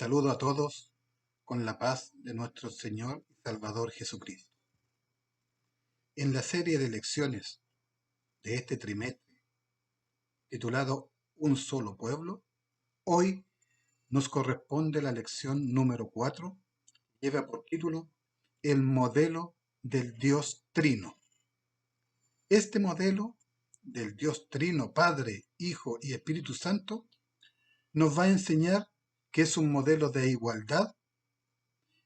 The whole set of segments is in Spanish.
saludo a todos con la paz de nuestro Señor y Salvador Jesucristo. En la serie de lecciones de este trimestre, titulado Un solo pueblo, hoy nos corresponde la lección número 4, que lleva por título El modelo del Dios Trino. Este modelo del Dios Trino, Padre, Hijo y Espíritu Santo, nos va a enseñar que es un modelo de igualdad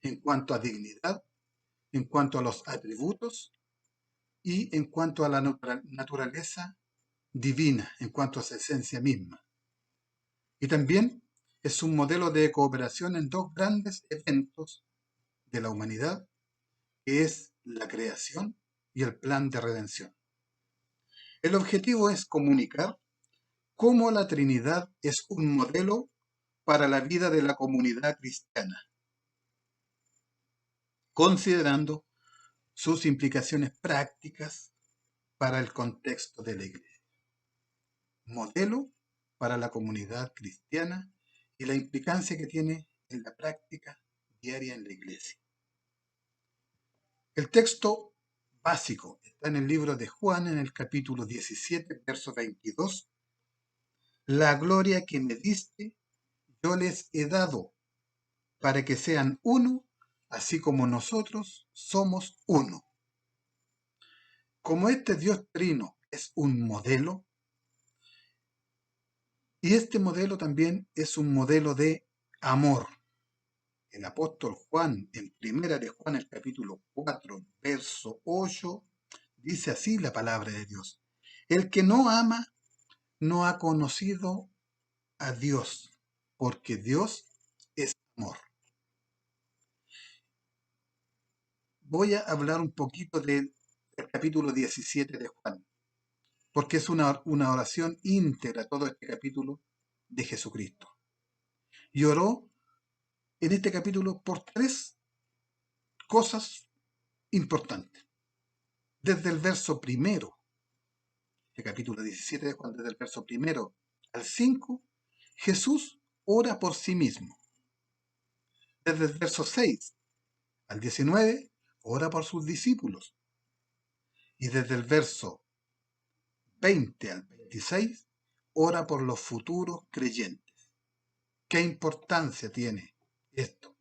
en cuanto a dignidad, en cuanto a los atributos y en cuanto a la naturaleza divina, en cuanto a su esencia misma. Y también es un modelo de cooperación en dos grandes eventos de la humanidad, que es la creación y el plan de redención. El objetivo es comunicar cómo la Trinidad es un modelo para la vida de la comunidad cristiana, considerando sus implicaciones prácticas para el contexto de la Iglesia. Modelo para la comunidad cristiana y la implicancia que tiene en la práctica diaria en la Iglesia. El texto básico está en el libro de Juan, en el capítulo 17, verso 22. La gloria que me diste, yo les he dado, para que sean uno, así como nosotros somos uno. Como este Dios trino es un modelo, y este modelo también es un modelo de amor. El apóstol Juan, en primera de Juan, el capítulo 4, verso 8, dice así la palabra de Dios. El que no ama no ha conocido a Dios, porque Dios es amor. Voy a hablar un poquito del capítulo 17 de Juan, porque es una oración íntegra todo este capítulo de Jesucristo. Y oró en este capítulo por tres cosas importantes. Desde el verso primero, el capítulo 17 de Juan, desde el verso primero al 5, Jesús ora por sí mismo. Desde el verso 6 al 19, ora por sus discípulos. Y desde el verso 20 al 26, ora por los futuros creyentes. ¿Qué importancia tiene esto?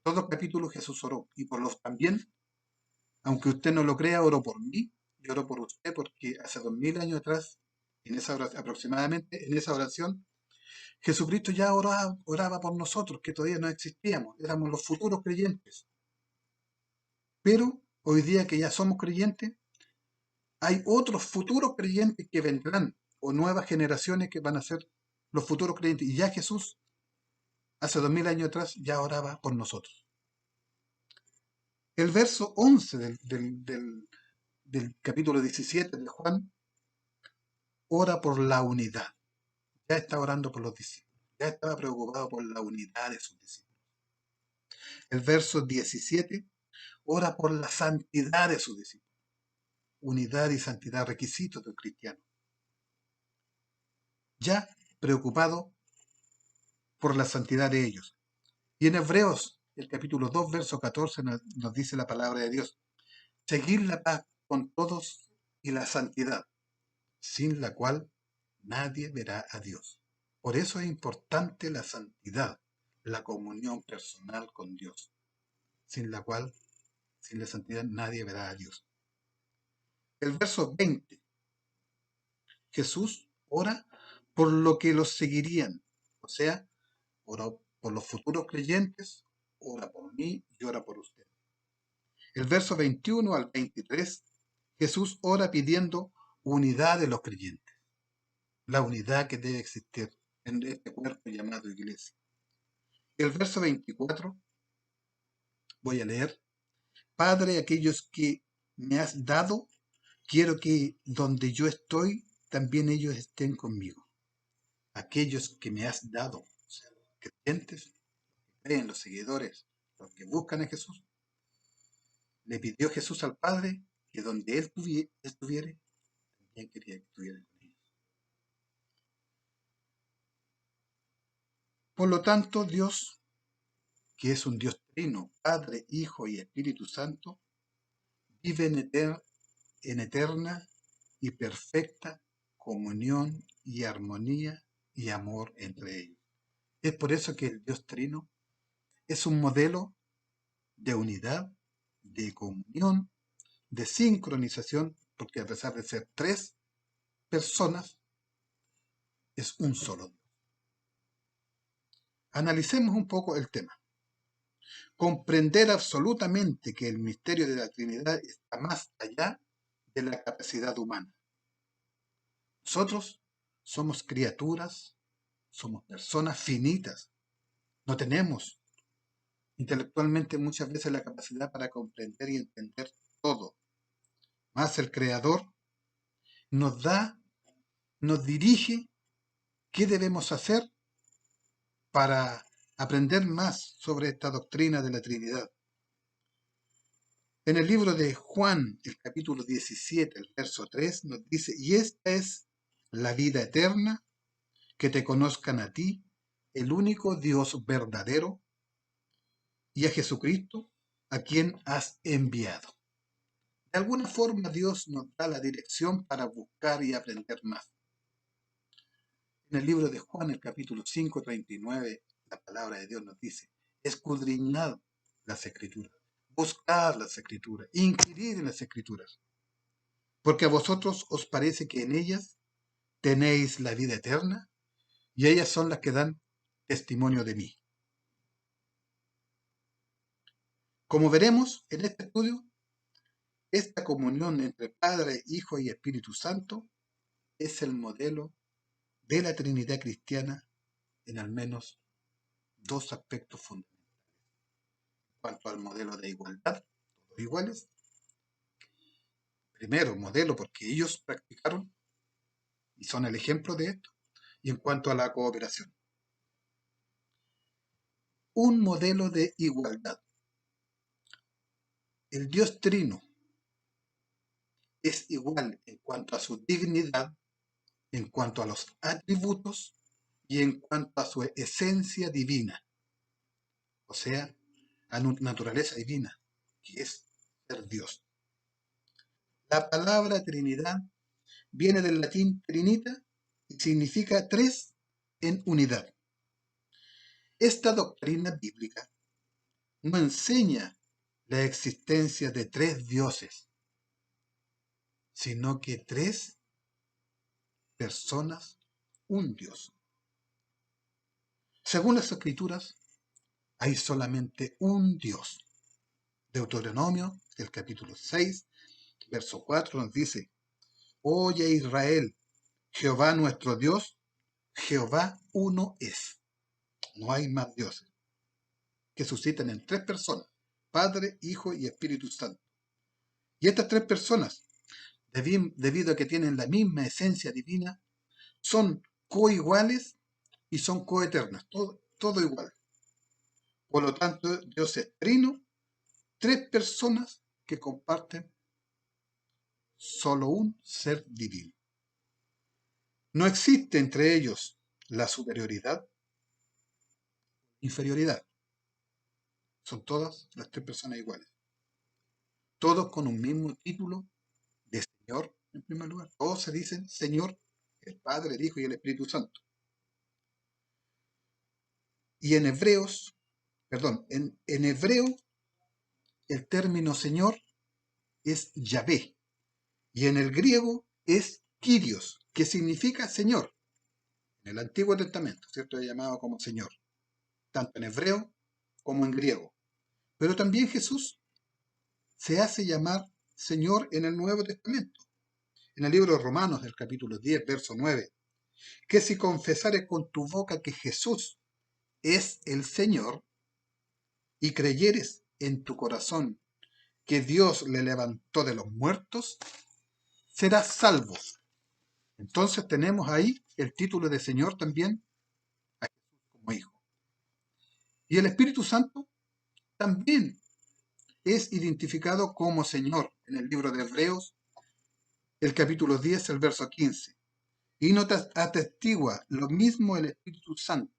Todo capítulo Jesús oró, y por los también, aunque usted no lo crea, oró por mí, y oró por usted, porque hace 2000 años atrás, en esa oración, aproximadamente, en esa oración, Jesucristo ya oraba por nosotros, que todavía no existíamos, éramos los futuros creyentes. Pero hoy día que ya somos creyentes, hay otros futuros creyentes que vendrán, o nuevas generaciones que van a ser los futuros creyentes. Y ya Jesús, hace 2000 años atrás, ya oraba por nosotros. El verso 11 del capítulo 17 de Juan ora por la unidad. Ya está orando por los discípulos. Ya estaba preocupado por la unidad de sus discípulos. El verso 17 ora por la santidad de sus discípulos. Unidad y santidad, requisitos del cristiano. Ya preocupado por la santidad de ellos. Y en Hebreos, el capítulo 2, verso 14, nos dice la palabra de Dios. Seguir la paz con todos y la santidad, sin la cual nadie verá a Dios. Por eso es importante la santidad, la comunión personal con Dios, sin la cual, sin la santidad, nadie verá a Dios. El verso 20. Jesús ora por lo que los seguirían, o sea, ora por los futuros creyentes, ora por mí y ora por usted. El verso 21 al 23, Jesús ora pidiendo unidad de los creyentes, la unidad que debe existir en este cuerpo llamado iglesia. El verso 24, voy a leer. Padre, aquellos que me has dado, quiero que donde yo estoy, también ellos estén conmigo. Aquellos que me has dado, o sea, los creyentes, los que creen, los seguidores, los que buscan a Jesús, le pidió Jesús al Padre que donde él estuviere, también quería que estuviera con ellos. Por lo tanto, Dios que es un Dios trino, Padre, Hijo y Espíritu Santo, vive en eterna y perfecta comunión y armonía y amor entre ellos. Es por eso que el Dios trino es un modelo de unidad, de comunión, de sincronización, porque a pesar de ser tres personas, es un solo Dios. Analicemos un poco el tema. Comprender absolutamente que el misterio de la Trinidad está más allá de la capacidad humana. Nosotros somos criaturas, somos personas finitas. No tenemos intelectualmente muchas veces la capacidad para comprender y entender todo. Más el Creador nos da, nos dirige qué debemos hacer para aprender más sobre esta doctrina de la Trinidad. En el libro de Juan, el capítulo 17, el verso 3, nos dice, y esta es la vida eterna, que te conozcan a ti, el único Dios verdadero, y a Jesucristo, a quien has enviado. De alguna forma Dios nos da la dirección para buscar y aprender más. En el libro de Juan, el capítulo 5, 39, la palabra de Dios nos dice, escudriñad las escrituras, buscad las escrituras, inquirid en las escrituras, porque a vosotros os parece que en ellas tenéis la vida eterna, y ellas son las que dan testimonio de mí. Como veremos en este estudio, esta comunión entre Padre, Hijo y Espíritu Santo es el modelo de la Trinidad cristiana en al menos dos aspectos fundamentales. En cuanto al modelo de igualdad, todos iguales. Primero, modelo porque ellos practicaron y son el ejemplo de esto. Y en cuanto a la cooperación, un modelo de igualdad. El Dios Trino es igual en cuanto a su dignidad, en cuanto a los atributos y en cuanto a su esencia divina, o sea, a naturaleza divina, que es ser Dios. La palabra Trinidad viene del latín trinita y significa tres en unidad. Esta doctrina bíblica no enseña la existencia de tres dioses, sino que tres personas, un Dios. Según las Escrituras, hay solamente un Dios. Deuteronomio, el capítulo 6, verso 4 nos dice, oye Israel, Jehová nuestro Dios, Jehová uno es. No hay más dioses. Que suscitan en tres personas, Padre, Hijo y Espíritu Santo. Y estas tres personas, debido a que tienen la misma esencia divina, son coiguales y son coeternas, todo igual. Por lo tanto, Dios es trino, tres personas que comparten solo un ser divino. No existe entre ellos la superioridad, inferioridad. Son todas las tres personas iguales. Todos con un mismo título de Señor, en primer lugar. Todos se dicen Señor, el Padre, el Hijo y el Espíritu Santo. Y en hebreo, el término Señor es Yahvé. Y en el griego es Kyrios, que significa Señor. En el Antiguo Testamento, ¿cierto? Es llamado como Señor, tanto en hebreo como en griego. Pero también Jesús se hace llamar Señor en el Nuevo Testamento. En el libro de Romanos, del capítulo 10, verso 9, que si confesares con tu boca que Jesús es el Señor y creyeres en tu corazón que Dios le levantó de los muertos, serás salvo. Entonces tenemos ahí el título de Señor también a Jesús como Hijo. Y el Espíritu Santo también es identificado como Señor en el libro de Hebreos, el capítulo 10, el verso 15. Y nos atestigua lo mismo el Espíritu Santo.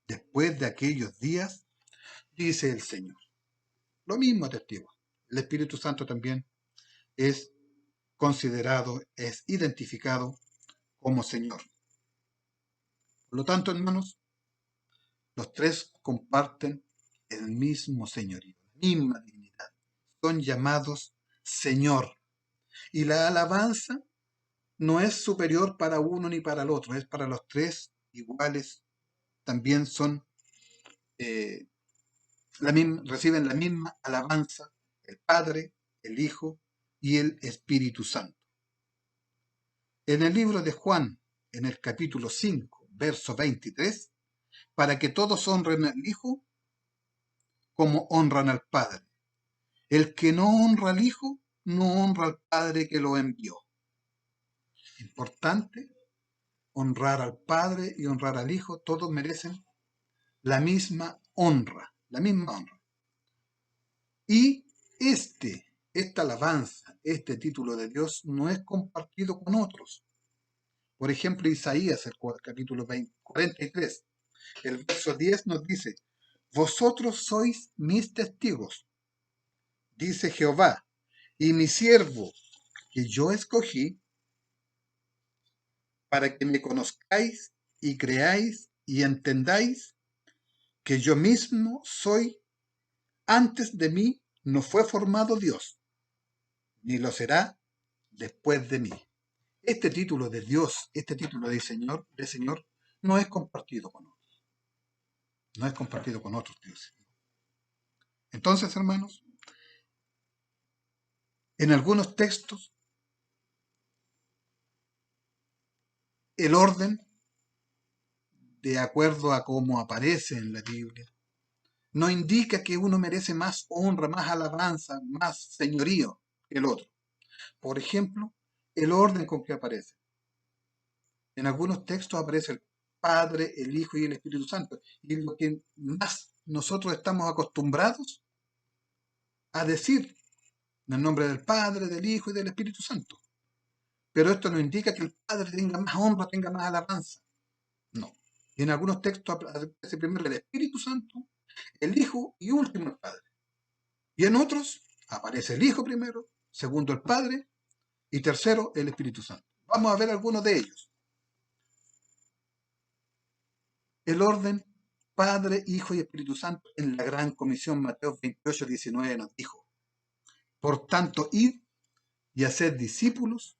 Después de aquellos días, dice el Señor. Lo mismo atestigua. El Espíritu Santo también es considerado, es identificado como Señor. Por lo tanto, hermanos, los tres comparten el mismo señorío, la misma dignidad. Son llamados Señor. Y la alabanza no es superior para uno ni para el otro, es para los tres iguales. También son, eh, reciben la misma alabanza el Padre, el Hijo y el Espíritu Santo. En el libro de Juan, en el capítulo 5, verso 23, para que todos honren al Hijo como honran al Padre. El que no honra al Hijo, no honra al Padre que lo envió. Importante, honrar al Padre y honrar al Hijo, todos merecen la misma honra, la misma honra. Y esta alabanza, este título de Dios no es compartido con otros. Por ejemplo, Isaías, el capítulo 43, el verso 10 nos dice: vosotros sois mis testigos, dice Jehová, y mi siervo que yo escogí, para que me conozcáis y creáis y entendáis que yo mismo soy. Antes de mí no fue formado Dios, ni lo será después de mí. Este título de Dios, este título de Señor, no es compartido con otros. No es compartido con otros dioses. Entonces, hermanos, en algunos textos, el orden, de acuerdo a cómo aparece en la Biblia, no indica que uno merece más honra, más alabanza, más señorío que el otro. Por ejemplo, el orden con que aparece. En algunos textos aparece el Padre, el Hijo y el Espíritu Santo. Y lo que más nosotros estamos acostumbrados a decir en el nombre del Padre, del Hijo y del Espíritu Santo. Pero esto no indica que el Padre tenga más honra, tenga más alabanza. No. Y en algunos textos aparece primero el Espíritu Santo, el Hijo y último el Padre. Y en otros aparece el Hijo primero, segundo el Padre y tercero el Espíritu Santo. Vamos a ver algunos de ellos. El orden Padre, Hijo y Espíritu Santo en la gran comisión, Mateo 28, 19 nos dijo: por tanto, id y haced discípulos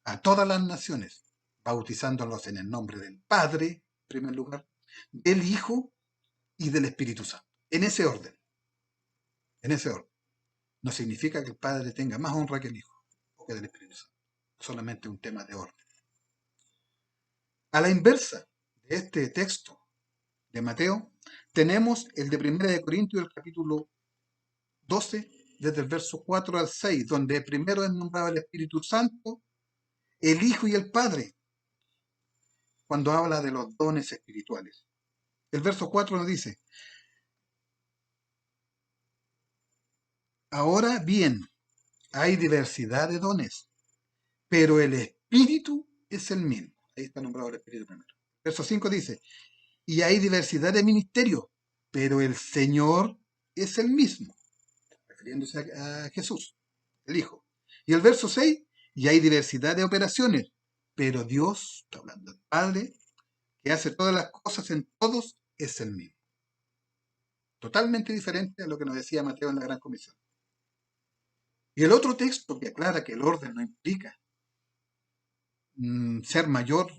a todas las naciones, bautizándolos en el nombre del Padre, en primer lugar, del Hijo y del Espíritu Santo. En ese orden. En ese orden. No significa que el Padre tenga más honra que el Hijo o que del Espíritu Santo. Solamente un tema de orden. A la inversa de este texto de Mateo, tenemos el de 1 de Corintios, el capítulo 12, desde el verso 4 al 6, donde primero es nombrado el Espíritu Santo, el Hijo y el Padre, cuando habla de los dones espirituales. El verso 4 nos dice: ahora bien, hay diversidad de dones, pero el Espíritu es el mismo. Ahí está nombrado el Espíritu primero. Verso 5 dice: y hay diversidad de ministerios, pero el Señor es el mismo, refiriéndose a Jesús, el Hijo. Y el verso 6: y hay diversidad de operaciones, pero Dios, está hablando del Padre, que hace todas las cosas en todos, es el mismo. Totalmente diferente a lo que nos decía Mateo en la Gran Comisión. Y el otro texto que aclara que el orden no implica ser mayor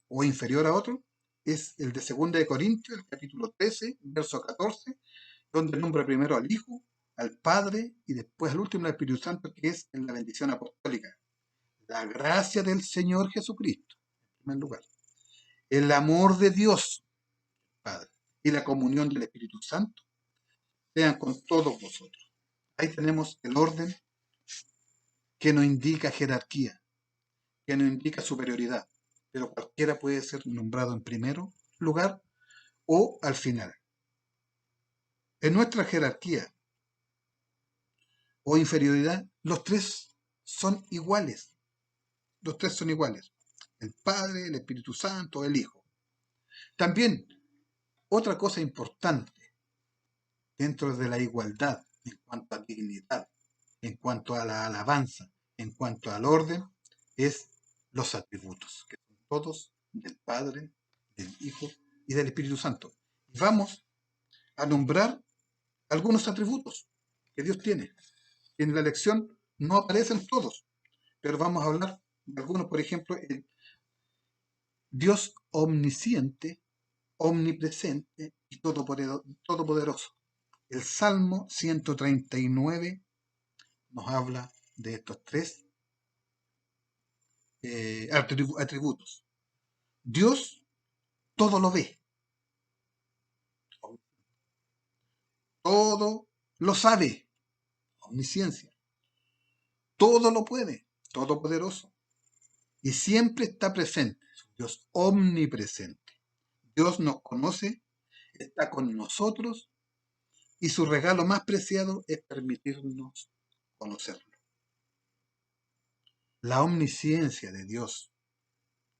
o inferior a otro es el de 2 de Corintios, el capítulo 13, verso 14, donde nombra primero al Hijo, al Padre y después al último al Espíritu Santo, que es en la bendición apostólica. La gracia del Señor Jesucristo, en primer lugar. El amor de Dios, Padre, y la comunión del Espíritu Santo sean con todos vosotros. Ahí tenemos el orden que no indica jerarquía, que no indica superioridad, pero cualquiera puede ser nombrado en primero lugar o al final. En nuestra jerarquía o inferioridad, los tres son iguales. Los tres son iguales. El Padre, el Espíritu Santo, el Hijo. También, otra cosa importante dentro de la igualdad, en cuanto a dignidad, en cuanto a la alabanza, en cuanto al orden, es los atributos, que son todos del Padre, del Hijo y del Espíritu Santo. Vamos a nombrar algunos atributos que Dios tiene. En la lección no aparecen todos, pero vamos a hablar de algunos, por ejemplo, el Dios omnisciente, omnipresente y todopoderoso. El Salmo 139 nos habla de estos tres atributos. Dios todo lo ve, todo lo sabe, omnisciencia, todo lo puede, todopoderoso, y siempre está presente. Dios omnipresente. Dios nos conoce, está con nosotros, y su regalo más preciado es permitirnos conocerlo. La omnisciencia de Dios,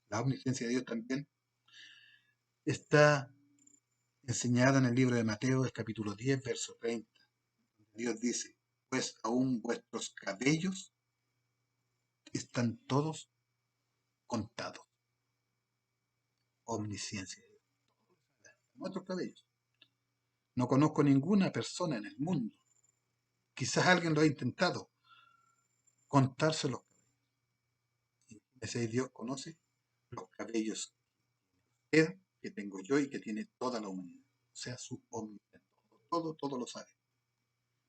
la omnisciencia de Dios también está enseñada en el libro de Mateo, el capítulo 10, verso 30. Dios dice, pues aún vuestros cabellos están todos contados. Omnisciencia. Nuestros cabellos. No conozco ninguna persona en el mundo. Quizás alguien lo ha intentado. Contárselos. Ese Dios conoce los cabellos que tengo yo y que tiene toda la humanidad. O sea, su omnisciencia. Todo lo sabe.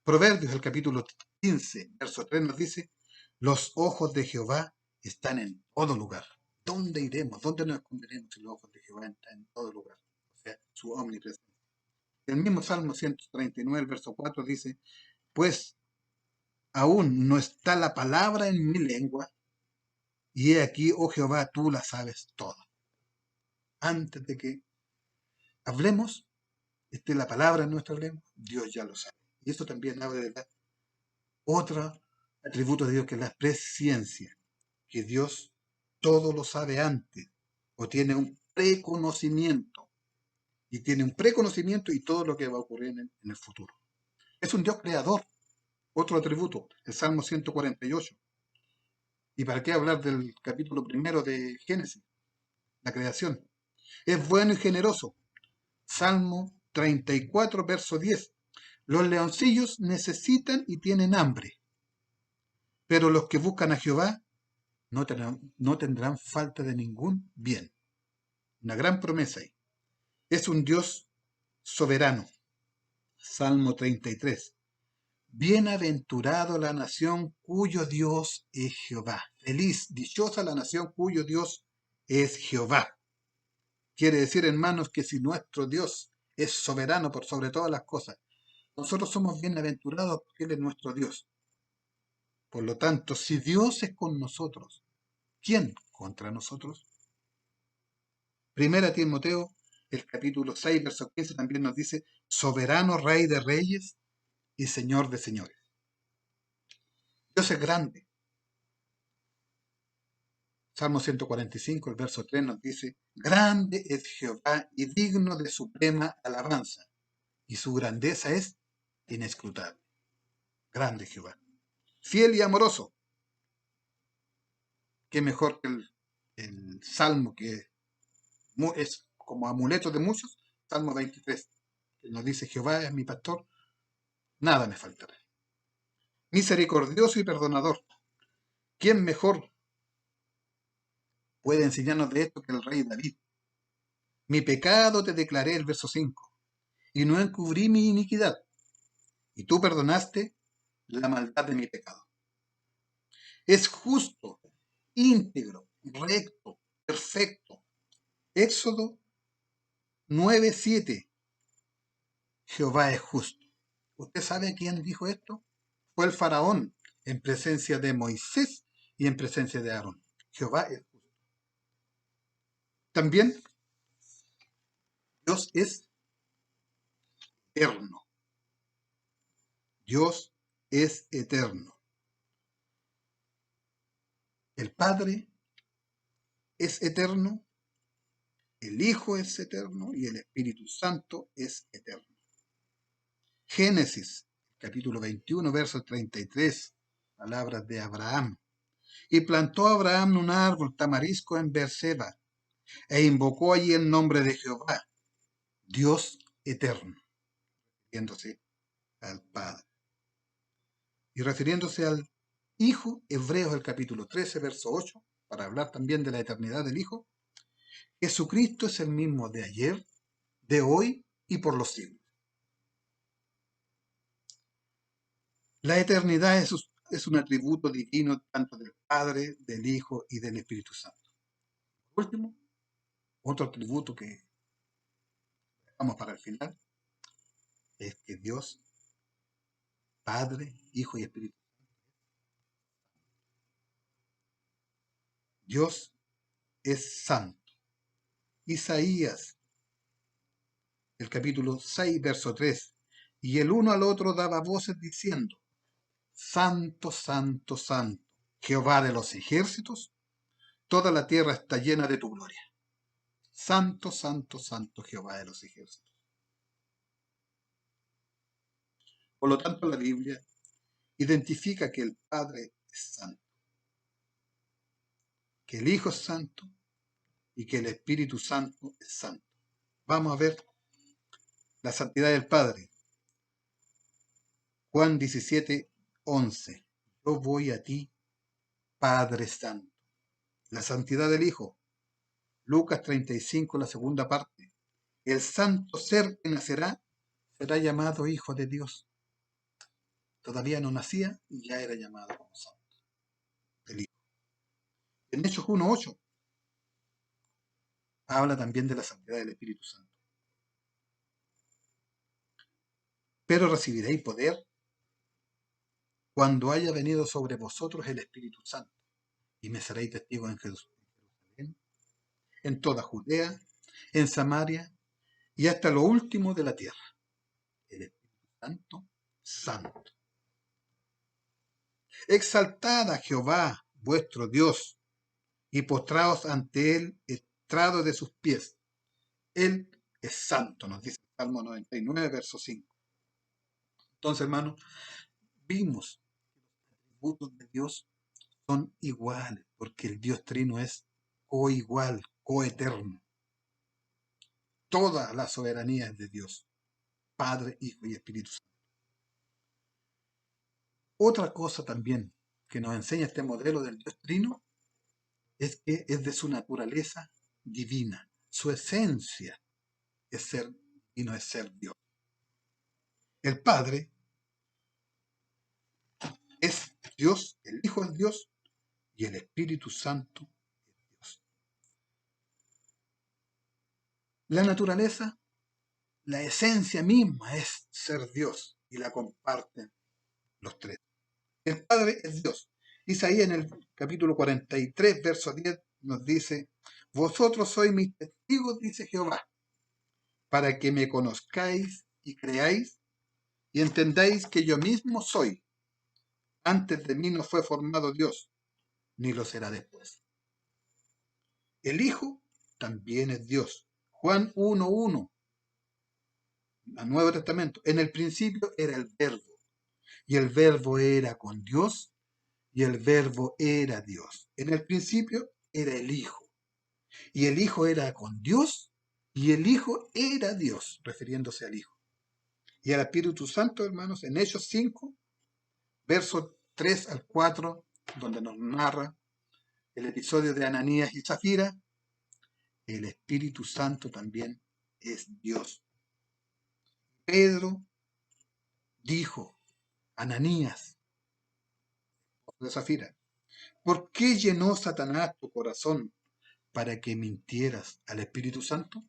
Proverbios, el capítulo 15, verso 3 nos dice, los ojos de Jehová están en todo lugar. ¿Dónde iremos? ¿Dónde nos esconderemos si los ojos de Jehová están en todo lugar? O sea, su omnipresencia. El mismo Salmo 139, el verso 4 dice, pues aún no está la palabra en mi lengua, y he aquí, oh Jehová, tú la sabes toda. Antes de que hablemos, esté la palabra en nuestra lengua, Dios ya lo sabe. Y esto también habla de la otra atributo de Dios, que es la presciencia, que Dios todo lo sabe antes, o tiene un preconocimiento, y tiene un preconocimiento y todo lo que va a ocurrir en el futuro. Es un Dios creador, otro atributo, el Salmo 148. ¿Y para qué hablar del capítulo primero de Génesis, la creación? Es bueno y generoso. Salmo 34, verso 10. Los leoncillos necesitan y tienen hambre, pero los que buscan a Jehová no tendrán falta de ningún bien. Una gran promesa ahí. Es un Dios soberano. Salmo 33. Bienaventurado la nación cuyo Dios es Jehová. Feliz, dichosa la nación cuyo Dios es Jehová. Quiere decir, hermanos, que si nuestro Dios es soberano por sobre todas las cosas, nosotros somos bienaventurados porque Él es nuestro Dios. Por lo tanto, si Dios es con nosotros, ¿quién contra nosotros? Primera Timoteo, el capítulo 6, verso 15 también nos dice, soberano Rey de reyes y Señor de señores. Dios es grande. Salmo 145, el verso 3 nos dice, grande es Jehová y digno de suprema alabanza, y su grandeza es inescrutable. Grande Jehová. Fiel y amoroso. Qué mejor que el Salmo que es como amuleto de muchos, Salmo 23, que nos dice, Jehová es mi pastor, nada me faltará. Misericordioso y perdonador. ¿Quién mejor puede enseñarnos de esto que el rey David? Mi pecado te declaré, el verso 5, y no encubrí mi iniquidad, y tú perdonaste la maldad de mi pecado. Es justo, íntegro, recto, perfecto. Éxodo 9:7. Jehová es justo. ¿Usted sabe quién dijo esto? Fue el faraón en presencia de Moisés y en presencia de Aarón. Jehová es justo. También Dios es eterno. Dios es eterno. El Padre es eterno, el Hijo es eterno y el Espíritu Santo es eterno. Génesis, capítulo 21, verso 33, palabras de Abraham. Y plantó Abraham un árbol tamarisco en Beerseba, e invocó allí el nombre de Jehová, Dios eterno, refiriéndose al Padre. Y refiriéndose al Hijo, Hebreos el capítulo 13, verso 8, para hablar también de la eternidad del Hijo, Jesucristo es el mismo de ayer, de hoy y por los siglos. La eternidad es un atributo divino tanto del Padre, del Hijo y del Espíritu Santo. Por último, otro atributo que dejamos para el final es que Dios, Padre, Hijo y Espíritu, Dios es santo. Isaías, el capítulo 6, verso 3, y el uno al otro daba voces diciendo, Santo, Santo, Santo, Jehová de los ejércitos, toda la tierra está llena de tu gloria. Santo, Santo, Santo, Jehová de los ejércitos. Por lo tanto, la Biblia identifica que el Padre es santo, que el Hijo es santo y que el Espíritu Santo es santo. Vamos a ver la santidad del Padre. Juan 17, 11. Yo voy a ti, Padre Santo. La santidad del Hijo. Lucas 35, la segunda parte. El santo ser que nacerá será llamado Hijo de Dios. Todavía no nacía y ya era llamado como santo. El Hijo. En Hechos 1:8 habla también de la santidad del Espíritu Santo. Pero recibiréis poder cuando haya venido sobre vosotros el Espíritu Santo, y me seréis testigos en Jerusalén, en toda Judea, en Samaria y hasta lo último de la tierra. El Espíritu Santo, santo. Exaltad a Jehová, vuestro Dios, y postraos ante él, estrado de sus pies. Él es santo, nos dice el Salmo 99, verso 5. Entonces, hermanos, vimos que los atributos de Dios son iguales, porque el Dios trino es coigual, coeterno. Toda la soberanía es de Dios, Padre, Hijo y Espíritu Santo. Otra cosa también que nos enseña este modelo del Dios trino es que es de su naturaleza divina. Su esencia es ser divino, es ser Dios. El Padre es Dios, el Hijo es Dios y el Espíritu Santo es Dios. La naturaleza, la esencia misma es ser Dios y la comparten los tres. El Padre es Dios. Isaías en el capítulo 43, verso 10 nos dice, vosotros sois mis testigos, dice Jehová, para que me conozcáis y creáis y entendáis que yo mismo soy. Antes de mí no fue formado Dios, ni lo será después. El Hijo también es Dios. Juan 1:1, al Nuevo Testamento. En el principio era el Verbo, y el Verbo era con Dios, y el Verbo era Dios. En el principio era el Hijo, y el Hijo era con Dios, y el Hijo era Dios, refiriéndose al Hijo. Y al Espíritu Santo, hermanos, en Hechos 5, versos 3 al 4, donde nos narra el episodio de Ananías y Zafira, el Espíritu Santo también es Dios. Pedro dijo, Ananías, de Zafira, ¿por qué llenó Satanás tu corazón para que mintieras al Espíritu Santo?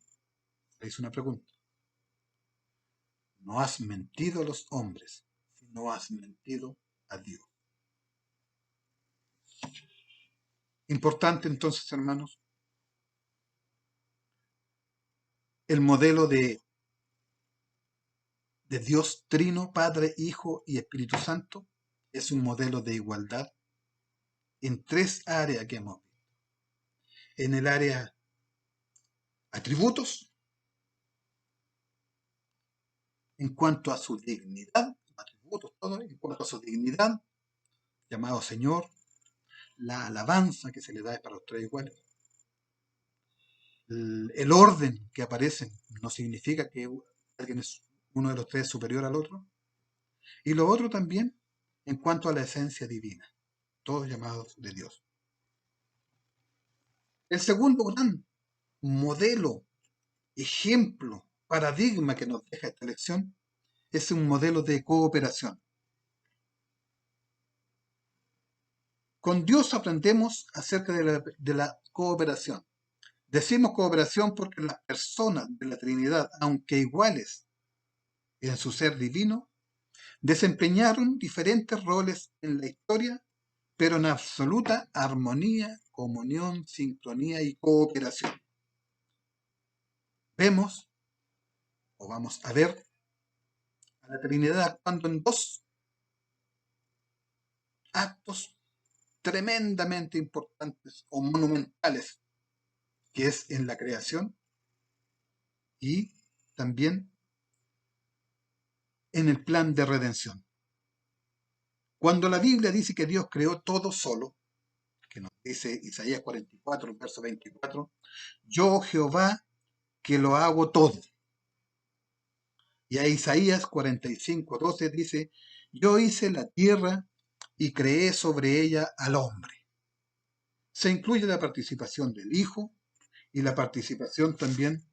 Le hice una pregunta. No has mentido a los hombres, sino has mentido a Dios. Importante entonces, hermanos, el modelo de Dios Trino, Padre, Hijo y Espíritu Santo es un modelo de igualdad en tres áreas que hemos visto. En el área atributos, en cuanto a su dignidad, atributos, todo, en cuanto a su dignidad, llamado Señor, la alabanza que se le da es para los tres iguales. El orden que aparece no significa que alguien es uno de los tres superior al otro. Y lo otro también en cuanto a la esencia divina, todos llamados de Dios. El segundo gran modelo, ejemplo, paradigma que nos deja esta lección es un modelo de cooperación. Con Dios aprendemos acerca de la cooperación. Decimos cooperación porque las personas de la Trinidad, aunque iguales en su ser divino, desempeñaron diferentes roles en la historia, pero en absoluta armonía, comunión, sincronía y cooperación. Vemos, o vamos a ver, a la Trinidad actuando en dos actos tremendamente importantes o monumentales, que es en la creación y también en el plan de redención. Cuando la Biblia dice que Dios creó todo solo, que nos dice Isaías 44, verso 24, yo Jehová que lo hago todo. Y a Isaías 45, 12 dice, yo hice la tierra y creé sobre ella al hombre. Se incluye la participación del Hijo y la participación también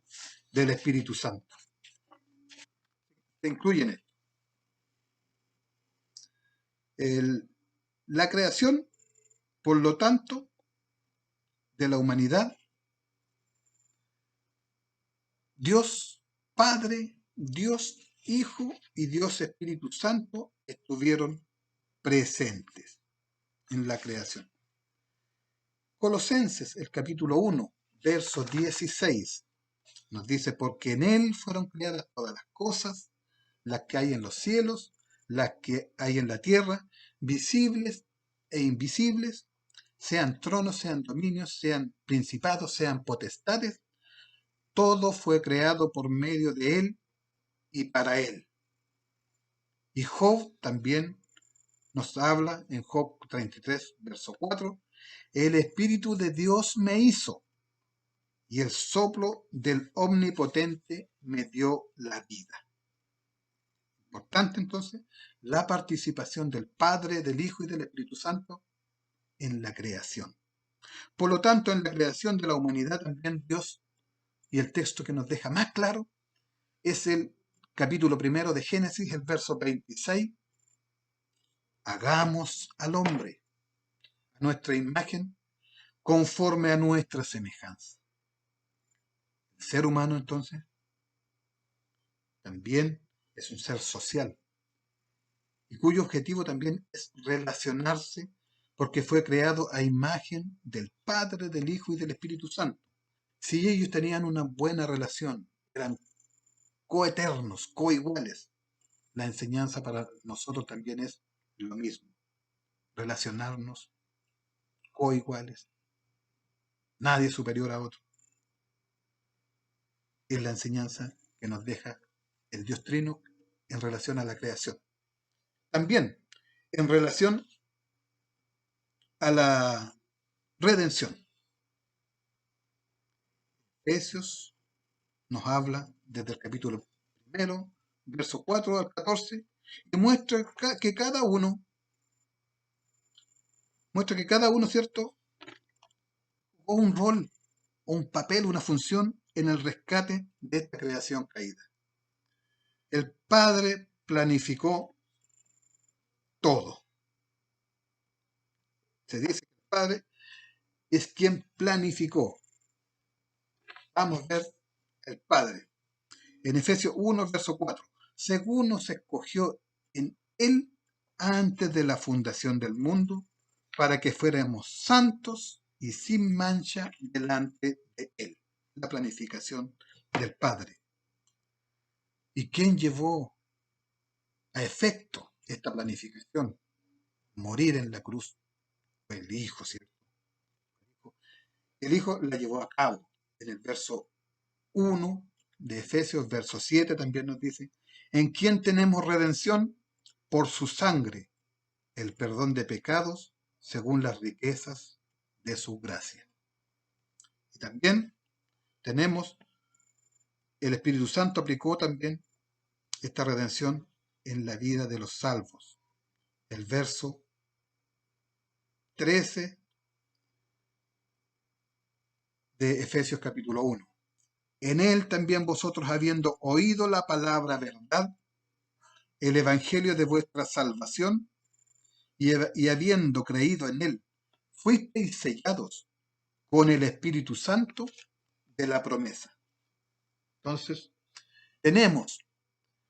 del Espíritu Santo. Se incluyen esto. La creación, por lo tanto, de la humanidad, Dios Padre, Dios Hijo y Dios Espíritu Santo estuvieron presentes en la creación. Colosenses, el capítulo 1, verso 16, nos dice, porque en Él fueron creadas todas las cosas, las que hay en los cielos, las que hay en la tierra, visibles e invisibles, sean tronos, sean dominios, sean principados, sean potestades, todo fue creado por medio de Él y para Él. Y Job también nos habla en Job 33, verso 4, el Espíritu de Dios me hizo y el soplo del Omnipotente me dio la vida. Importante entonces la participación del Padre, del Hijo y del Espíritu Santo en la creación. Por lo tanto, en la creación de la humanidad también Dios, y el texto que nos deja más claro, es el capítulo 1 de Génesis, el verso 26. Hagamos al hombre a nuestra imagen, conforme a nuestra semejanza. El ser humano, entonces, también es un ser social y cuyo objetivo también es relacionarse porque fue creado a imagen del Padre, del Hijo y del Espíritu Santo. Si ellos tenían una buena relación, eran coeternos, coiguales, la enseñanza para nosotros también es lo mismo, relacionarnos coiguales, nadie superior a otro. Es la enseñanza que nos deja el Dios Trino en relación a la creación. También en relación a la redención. Efesios nos habla desde el capítulo 1, verso 4 al 14, y muestra que cada uno, ¿cierto?, o un rol, o un papel, una función en el rescate de esta creación caída. El Padre planificó todo. Se dice que el Padre es quien planificó. Vamos a ver el Padre. En Efesios 1, verso 4. Según nos escogió en Él antes de la fundación del mundo, para que fuéramos santos y sin mancha delante de Él. La planificación del Padre. ¿Y quién llevó a efecto esta planificación? Morir en la cruz. Fue el Hijo, ¿cierto? El Hijo la llevó a cabo. En el verso 1 de Efesios, verso 7 también nos dice, en quien tenemos redención por su sangre, el perdón de pecados según las riquezas de su gracia. Y también tenemos, el Espíritu Santo aplicó también esta redención en la vida de los salvos. El verso 13 de Efesios capítulo 1. En él también vosotros, habiendo oído la palabra verdad, el evangelio de vuestra salvación, y habiendo creído en él, fuisteis sellados con el Espíritu Santo de la promesa. Entonces, tenemos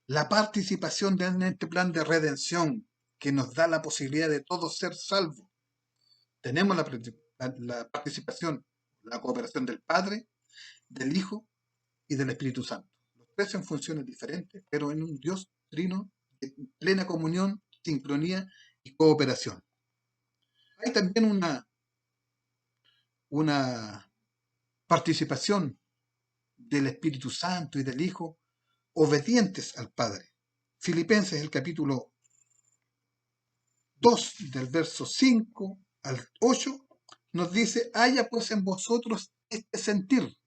la participación en este plan de redención que nos da la posibilidad de todos ser salvos. Tenemos la participación, la cooperación del Padre, del Hijo y del Espíritu Santo. Los tres en funciones diferentes, pero en un Dios trino, de plena comunión, sincronía y cooperación. Hay también una participación del Espíritu Santo y del Hijo obedientes al Padre. Filipenses, el capítulo 2, del verso 5 al 8, nos dice: haya pues en vosotros este sentir.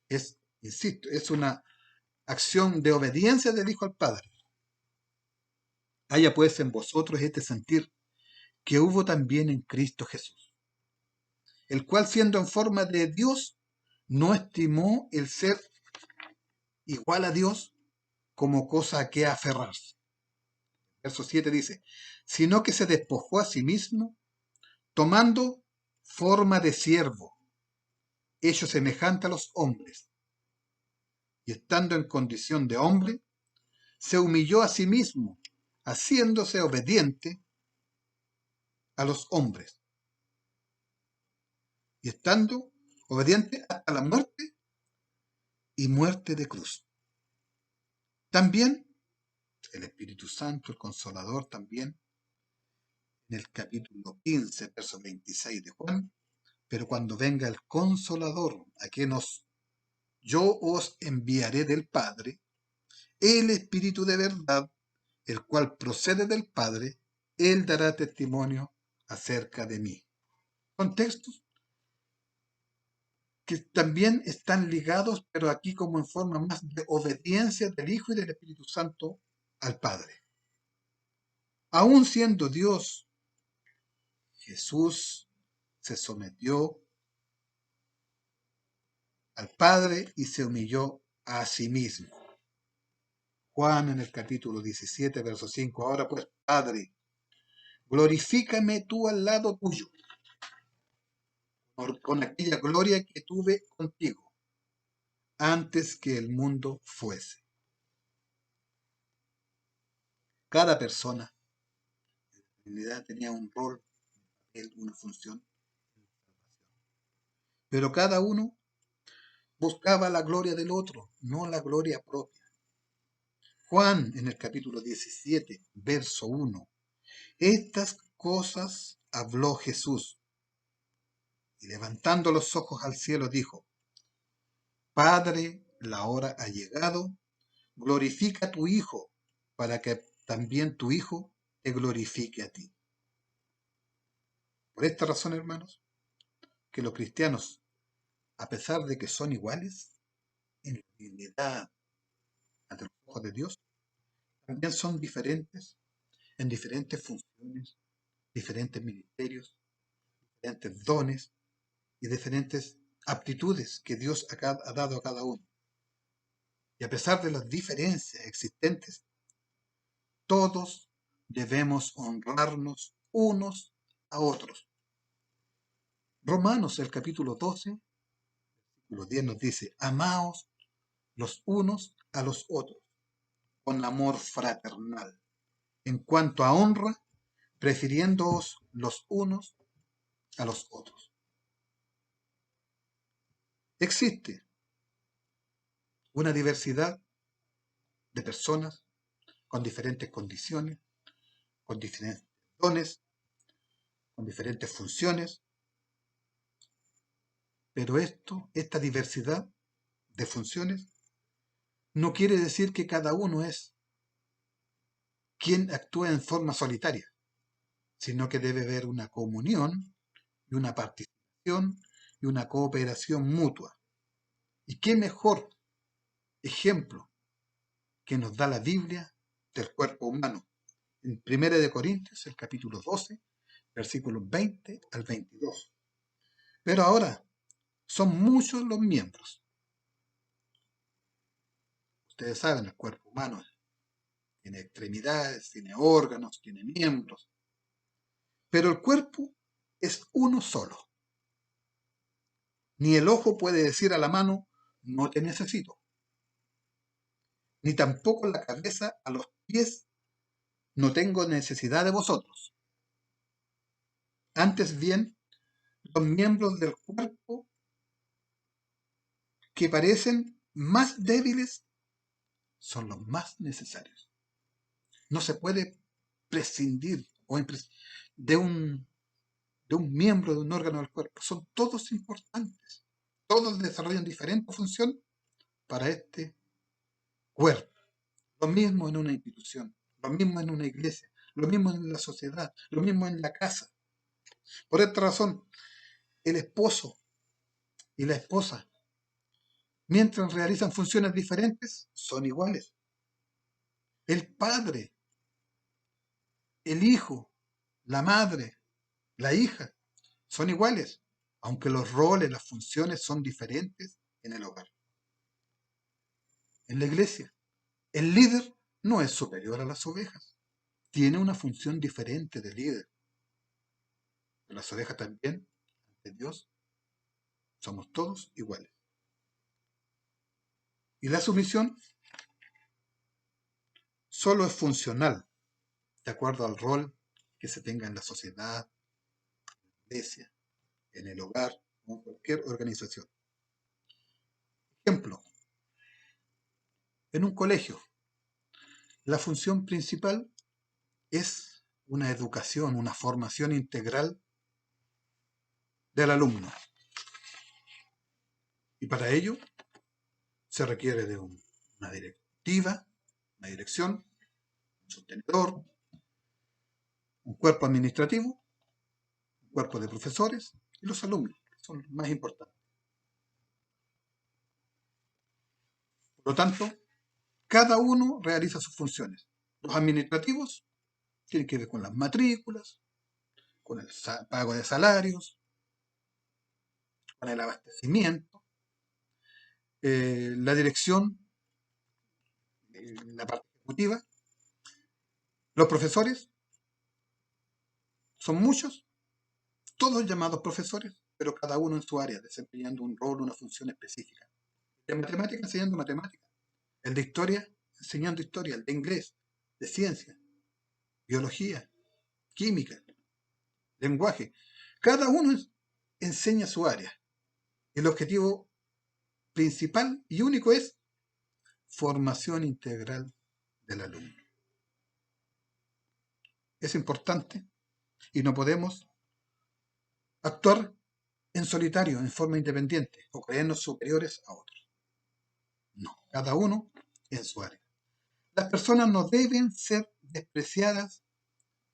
Es, insisto, es una acción de obediencia del Hijo al Padre. Haya pues en vosotros este sentir que hubo también en Cristo Jesús, el cual, siendo en forma de Dios, no estimó el ser igual a Dios como cosa a que aferrarse. Verso 7 dice: sino que se despojó a sí mismo, tomando forma de siervo, hecho semejante a los hombres, y estando en condición de hombre, se humilló a sí mismo, haciéndose obediente a los hombres, y estando obediente hasta la muerte y muerte de cruz. También el Espíritu Santo, el Consolador, también en el capítulo 15, verso 26 de Juan: pero cuando venga el Consolador, a quien yo os enviaré del Padre, el Espíritu de verdad, el cual procede del Padre, él dará testimonio acerca de mí. Son textos que también están ligados, pero aquí como en forma más de obediencia del Hijo y del Espíritu Santo al Padre. Aún siendo Dios, Jesús se sometió al Padre y se humilló a sí mismo. Juan, en el capítulo 17, verso 5: ahora pues, Padre, glorifícame tú al lado tuyo, con aquella gloria que tuve contigo antes que el mundo fuese. Cada persona en la Trinidad tenía un rol, una función, pero cada uno buscaba la gloria del otro, no la gloria propia. Juan, en el capítulo 17, verso 1: estas cosas habló Jesús, y levantando los ojos al cielo dijo: Padre, la hora ha llegado, glorifica a tu Hijo, para que también tu Hijo te glorifique a ti. Por esta razón, hermanos, que los cristianos, a pesar de que son iguales en la dignidad ante los ojos de Dios, también son diferentes en diferentes funciones, diferentes ministerios, diferentes dones y diferentes aptitudes que Dios ha dado a cada uno. Y a pesar de las diferencias existentes, todos debemos honrarnos unos a otros. Romanos, el capítulo 12, versículo 10 nos dice: amaos los unos a los otros con amor fraternal, en cuanto a honra, prefiriéndoos los unos a los otros. Existe una diversidad de personas con diferentes condiciones, con diferentes dones, con diferentes funciones, pero esta diversidad de funciones no quiere decir que cada uno es quien actúa en forma solitaria, sino que debe haber una comunión y una participación y una cooperación mutua. ¿Y qué mejor ejemplo que nos da la Biblia del cuerpo humano? En 1 Corintios, el capítulo 12, versículos 20 al 22. Pero ahora, son muchos los miembros. Ustedes saben, el cuerpo humano tiene extremidades, tiene órganos, tiene miembros. Pero el cuerpo es uno solo. Ni el ojo puede decir a la mano, no te necesito. Ni tampoco la cabeza a los pies, no tengo necesidad de vosotros. Antes bien, los miembros del cuerpo que parecen más débiles son los más necesarios. No se puede prescindir de un miembro, de un órgano del cuerpo. Son todos importantes. Todos desarrollan diferente función para este cuerpo. Lo mismo en una institución, lo mismo en una iglesia, lo mismo en la sociedad, lo mismo en la casa. Por esta razón, el esposo y la esposa, mientras realizan funciones diferentes, son iguales. El padre, el hijo, la madre, la hija, son iguales, aunque los roles, las funciones son diferentes en el hogar. En la iglesia, el líder no es superior a las ovejas, tiene una función diferente de líder. Las ovejas también, ante Dios, somos todos iguales. Y la sumisión solo es funcional, de acuerdo al rol que se tenga en la sociedad, en la iglesia, en el hogar o en cualquier organización. Ejemplo, en un colegio, la función principal es una educación, una formación integral del alumno. Y para ello se requiere de una directiva, una dirección, un sostenedor, un cuerpo administrativo, un cuerpo de profesores y los alumnos, que son los más importantes. Por lo tanto, cada uno realiza sus funciones. Los administrativos tienen que ver con las matrículas, con el pago de salarios, con el abastecimiento, la dirección, la parte ejecutiva. Los profesores son muchos, todos llamados profesores, pero cada uno en su área, desempeñando un rol, una función específica. De matemática enseñando matemática, el de historia enseñando historia, el de inglés, de ciencia, biología, química, lenguaje. Cada uno enseña su área. El objetivo principal y único es formación integral del alumno. Es importante y no podemos actuar en solitario, en forma independiente, o creernos superiores a otros. No, cada uno en su área. Las personas no deben ser despreciadas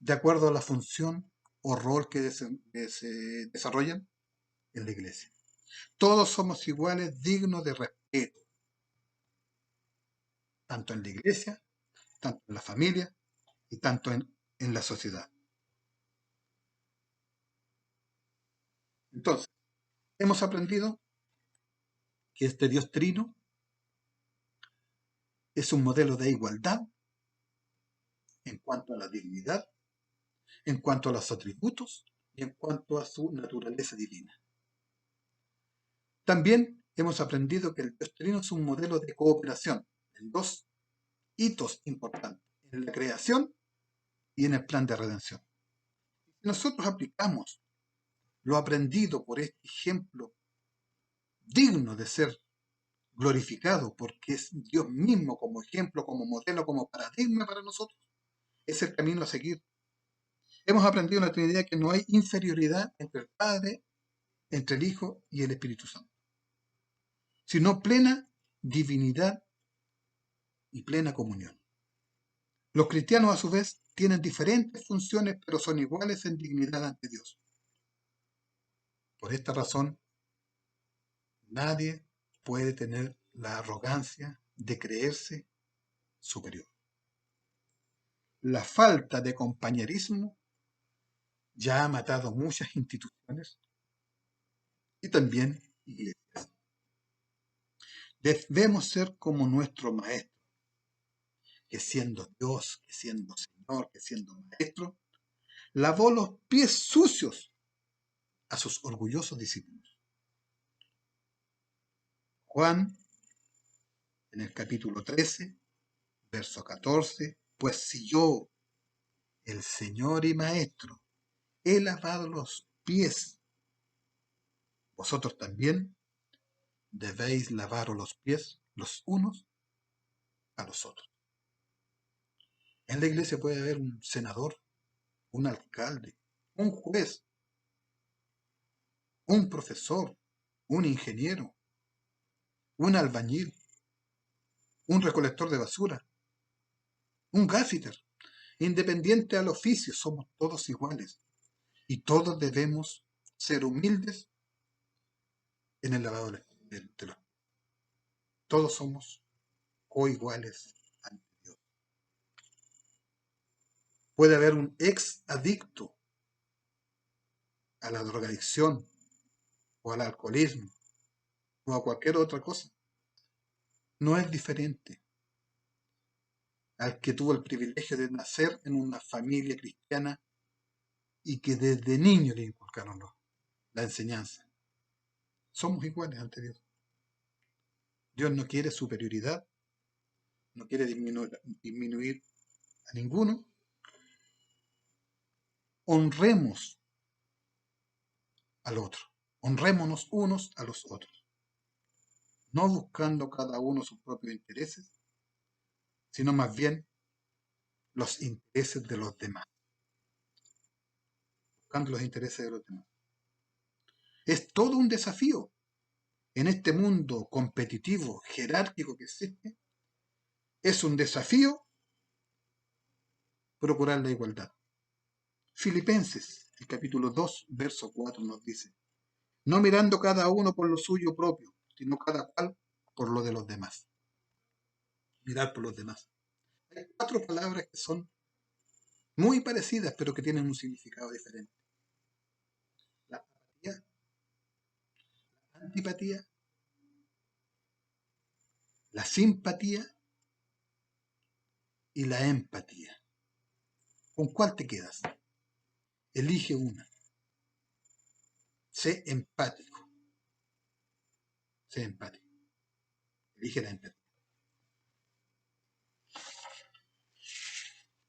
de acuerdo a la función o rol que se desarrollan en la iglesia. Todos somos iguales, dignos de respeto, tanto en la iglesia, tanto en la familia y tanto en la sociedad. Entonces, hemos aprendido que este Dios trino es un modelo de igualdad en cuanto a la dignidad, en cuanto a los atributos y en cuanto a su naturaleza divina. También hemos aprendido que el Dios trino es un modelo de cooperación en dos hitos importantes, en la creación y en el plan de redención. Si nosotros aplicamos lo aprendido por este ejemplo digno de ser glorificado, porque es Dios mismo como ejemplo, como modelo, como paradigma para nosotros, es el camino a seguir. Hemos aprendido en la Trinidad que no hay inferioridad entre el Padre, entre el Hijo y el Espíritu Santo, sino plena divinidad y plena comunión. Los cristianos, a su vez, tienen diferentes funciones, pero son iguales en dignidad ante Dios. Por esta razón, nadie puede tener la arrogancia de creerse superior. La falta de compañerismo ya ha matado muchas instituciones y también iglesias. Debemos ser como nuestro Maestro, que siendo Dios, que siendo Señor, que siendo Maestro, lavó los pies sucios a sus orgullosos discípulos. Juan, en el capítulo 13, verso 14, pues si yo, el Señor y Maestro, he lavado los pies, vosotros también debéis lavaros los pies los unos a los otros. En la iglesia puede haber un senador, un alcalde, un juez, un profesor, un ingeniero, un albañil, un recolector de basura, un gaffiter. Independiente al oficio, somos todos iguales y todos debemos ser humildes en el lavado de los. Todos somos coiguales ante Dios. Puede haber un ex adicto a la drogadicción o al alcoholismo o a cualquier otra cosa. No es diferente al que tuvo el privilegio de nacer en una familia cristiana y que desde niño le inculcaron la enseñanza. Somos iguales ante Dios. Dios no quiere superioridad, no quiere disminuir a ninguno. Honremos al otro, honrémonos unos a los otros, no buscando cada uno sus propios intereses, sino más bien los intereses de los demás, buscando los intereses de los demás. Es todo un desafío en este mundo competitivo, jerárquico que existe. Es un desafío procurar la igualdad. Filipenses, el capítulo 2, verso 4 nos dice, no mirando cada uno por lo suyo propio, sino cada cual por lo de los demás. Mirar por los demás. Hay 4 palabras que son muy parecidas, pero que tienen un significado diferente. La apatía, la antipatía, la simpatía y la empatía. ¿Con cuál te quedas? Elige una. Sé empático. Sé empático. Elige la empatía.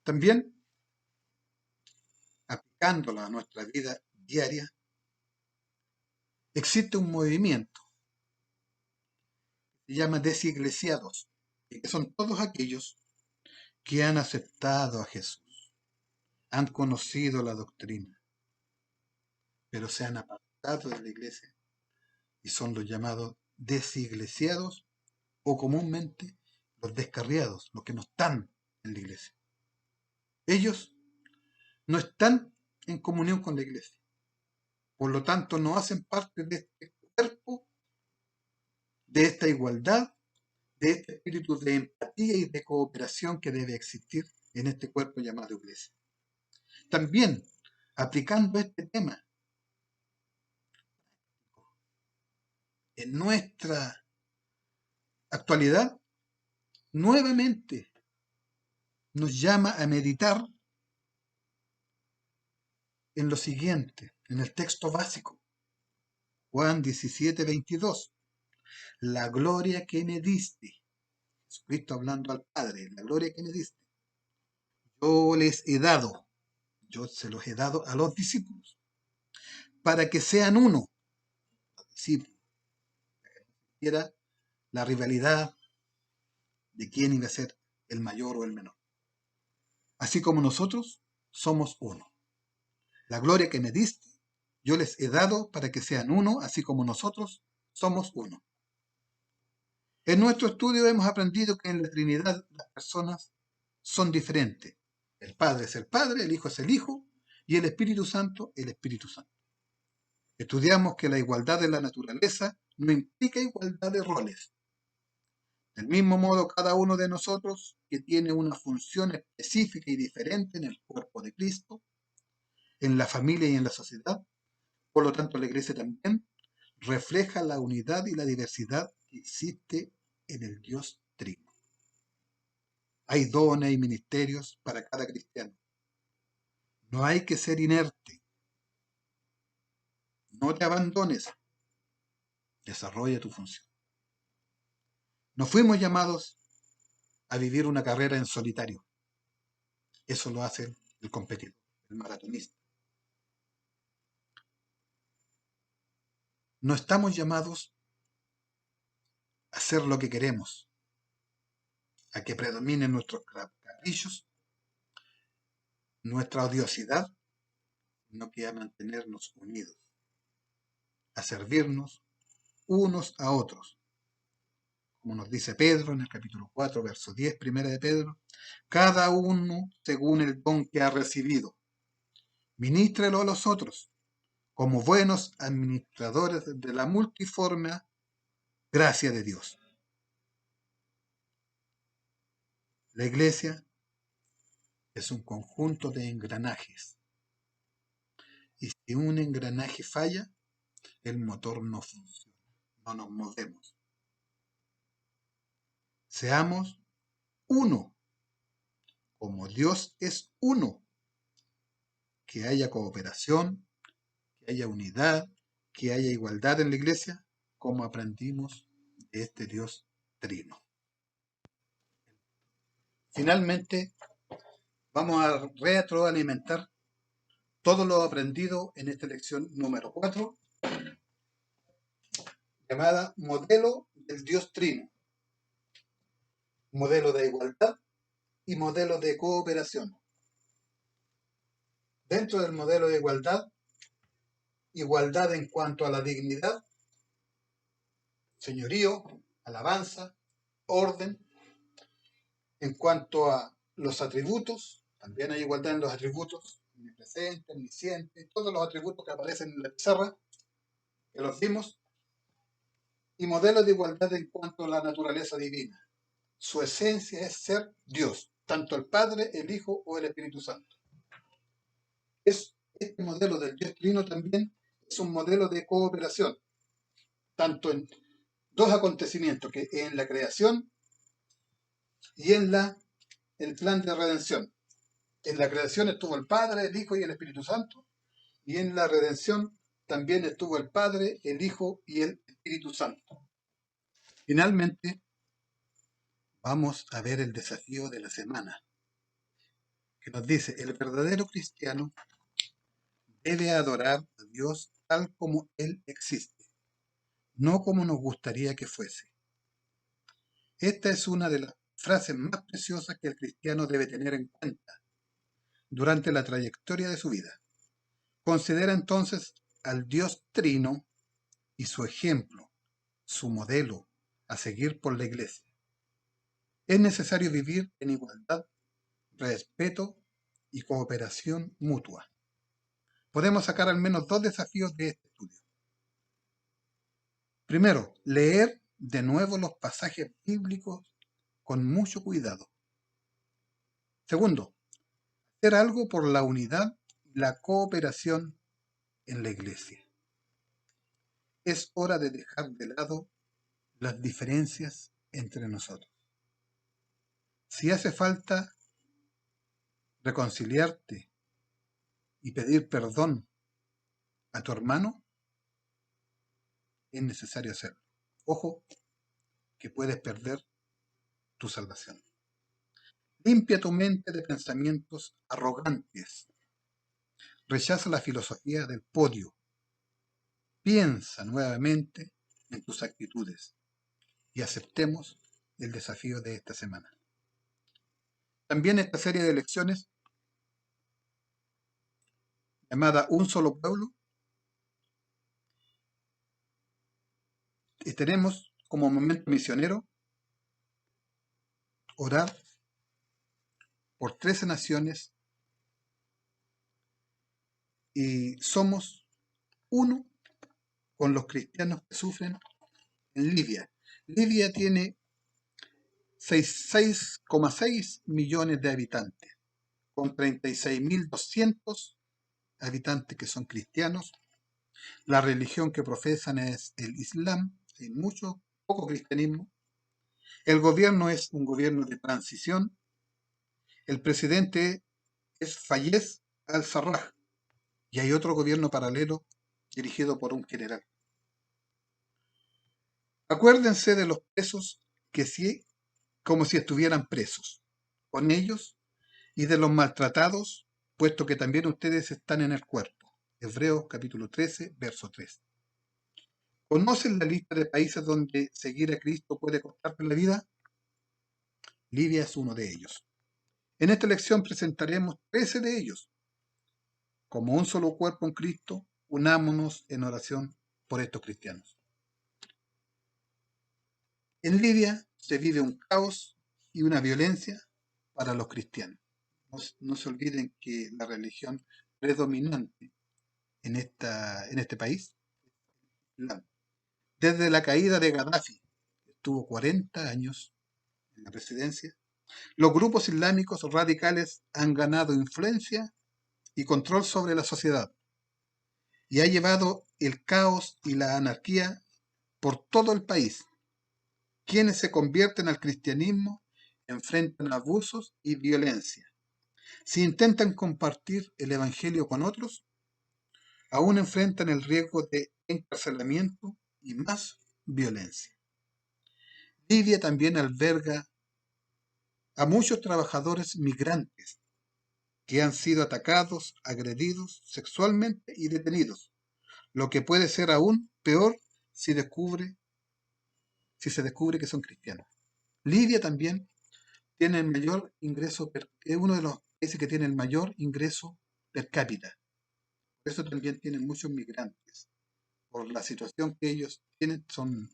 También, aplicándola a nuestra vida diaria, existe un movimiento que se llama desiglesiados, y que son todos aquellos que han aceptado a Jesús, han conocido la doctrina, pero se han apartado de la iglesia y son los llamados desiglesiados o comúnmente los descarriados, los que no están en la iglesia. Ellos no están en comunión con la iglesia, por lo tanto no hacen parte de este cuerpo, de esta igualdad, de este espíritu de empatía y de cooperación que debe existir en este cuerpo llamado iglesia. También, aplicando este tema en nuestra actualidad, nuevamente nos llama a meditar en lo siguiente, en el texto básico, Juan 17, 22. La gloria que me diste, Jesucristo hablando al Padre, la gloria que me diste, yo les he dado, yo se los he dado a los discípulos, para que sean uno, los discípulos, que era la rivalidad de quién iba a ser el mayor o el menor. Así como nosotros somos uno. La gloria que me diste, yo les he dado para que sean uno, así como nosotros somos uno. En nuestro estudio hemos aprendido que en la Trinidad las personas son diferentes. El Padre es el Padre, el Hijo es el Hijo y el Espíritu Santo, el Espíritu Santo. Estudiamos que la igualdad de la naturaleza no implica igualdad de roles. Del mismo modo, cada uno de nosotros, que tiene una función específica y diferente en el cuerpo de Cristo, en la familia y en la sociedad, por lo tanto la Iglesia también, refleja la unidad y la diversidad que existe en el Dios Trino. Hay dones y ministerios para cada cristiano. No hay que ser inerte. No te abandones. Desarrolla tu función. No fuimos llamados a vivir una carrera en solitario. Eso lo hace el competidor, el maratonista. No estamos llamados a hacer lo que queremos, a que predominen nuestros caprichos, nuestra odiosidad, sino que a mantenernos unidos, a servirnos unos a otros. Como nos dice Pedro en el capítulo 4, verso 10, primera de Pedro, cada uno según el don que ha recibido, ministrelo a los otros, como buenos administradores de la multiforme gracia de Dios. La iglesia es un conjunto de engranajes, y si un engranaje falla, el motor no funciona, no nos movemos. Seamos uno, como Dios es uno, que haya cooperación, que haya unidad, que haya igualdad en la iglesia, como aprendimos de este Dios trino. Finalmente, vamos a retroalimentar todo lo aprendido en esta lección número 4, llamada Modelo del Dios Trino, modelo de igualdad y modelo de cooperación. Dentro del modelo de igualdad, igualdad en cuanto a la dignidad, señorío, alabanza, orden. En cuanto a los atributos, también hay igualdad en los atributos, omnipresente, omnisciente, todos los atributos que aparecen en la pizarra, que los vimos, y modelos de igualdad en cuanto a la naturaleza divina. Su esencia es ser Dios, tanto el Padre, el Hijo o el Espíritu Santo. Este modelo del Dios Trino también es un modelo de cooperación, tanto en dos acontecimientos, que en la creación y en el plan de redención. En la creación estuvo el Padre, el Hijo y el Espíritu Santo, y en la redención también estuvo el Padre, el Hijo y el Espíritu Santo. Finalmente, vamos a ver el desafío de la semana, que nos dice: el verdadero cristiano debe adorar a Dios tal como Él existe, no como nos gustaría que fuese. Esta es una de las frases más preciosas que el cristiano debe tener en cuenta durante la trayectoria de su vida. Considera entonces al Dios Trino y su ejemplo, su modelo a seguir por la iglesia. Es necesario vivir en igualdad, respeto y cooperación mutua. Podemos sacar al menos dos desafíos de este estudio. Primero, leer de nuevo los pasajes bíblicos con mucho cuidado. Segundo, hacer algo por la unidad y la cooperación en la iglesia. Es hora de dejar de lado las diferencias entre nosotros. Si hace falta reconciliarte y pedir perdón a tu hermano, es necesario hacerlo. Ojo, que puedes perder tu salvación. Limpia tu mente de pensamientos arrogantes. Rechaza la filosofía del podio. Piensa nuevamente en tus actitudes y aceptemos el desafío de esta semana. También esta serie de lecciones, llamada Un Solo Pueblo, tenemos como momento misionero orar por 13 naciones y somos uno con los cristianos que sufren en Libia. Libia tiene 6,6 millones de habitantes, con 36.200 habitantes que son cristianos. La religión que profesan es el Islam, hay poco cristianismo. El gobierno es un gobierno de transición. El presidente es Fayez al-Sarraj y hay otro gobierno paralelo dirigido por un general. Acuérdense de los presos como si estuvieran presos, con ellos, y de los maltratados, puesto que también ustedes están en el cuerpo. Hebreos capítulo 13, verso 3. ¿Conocen la lista de países donde seguir a Cristo puede costarte la vida? Libia es uno de ellos. En esta lección presentaremos 13 de ellos. Como un solo cuerpo en Cristo, unámonos en oración por estos cristianos. En Libia se vive un caos y una violencia para los cristianos. No se olviden que la religión predominante en este país, desde la caída de Gaddafi, que estuvo 40 años en la presidencia, los grupos islámicos radicales han ganado influencia y control sobre la sociedad y ha llevado el caos y la anarquía por todo el país. Quienes se convierten al cristianismo enfrentan abusos y violencia. Si intentan compartir el evangelio con otros, aún enfrentan el riesgo de encarcelamiento y más violencia. Libia también alberga a muchos trabajadores migrantes que han sido atacados, agredidos sexualmente y detenidos, lo que puede ser aún peor si se descubre que son cristianos. Libia también tiene el mayor ingreso, es uno de los países que tiene el mayor ingreso per cápita. Por eso también tienen muchos migrantes. Por la situación que ellos tienen, son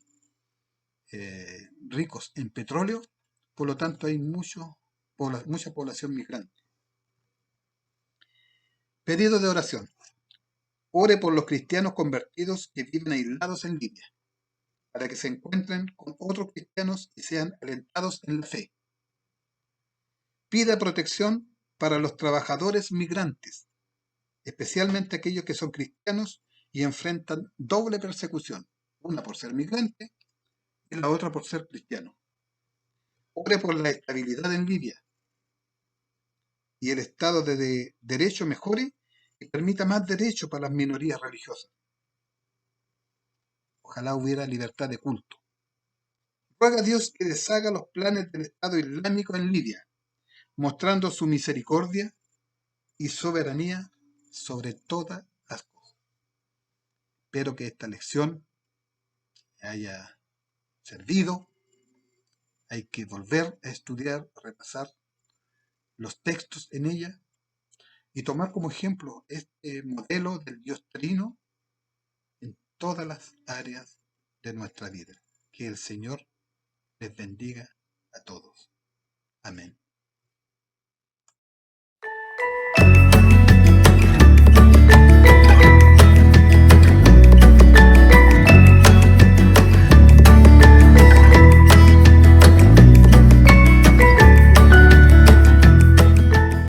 ricos en petróleo, por lo tanto hay mucha población migrante. Pedido de oración. Ore por los cristianos convertidos que viven aislados en Libia, para que se encuentren con otros cristianos y sean alentados en la fe. Pida protección para los trabajadores migrantes, especialmente aquellos que son cristianos y enfrentan doble persecución, una por ser migrante y la otra por ser cristiano. Ore por la estabilidad en Libia y el Estado de Derecho mejore y permita más derechos para las minorías religiosas. Ojalá hubiera libertad de culto. Ruega a Dios que deshaga los planes del Estado Islámico en Libia, mostrando su misericordia y soberanía sobre todas las cosas. Espero que esta lección haya servido. Hay que volver a estudiar, a repasar los textos en ella y tomar como ejemplo este modelo del Dios Trino en todas las áreas de nuestra vida. Que el Señor les bendiga a todos. Amén.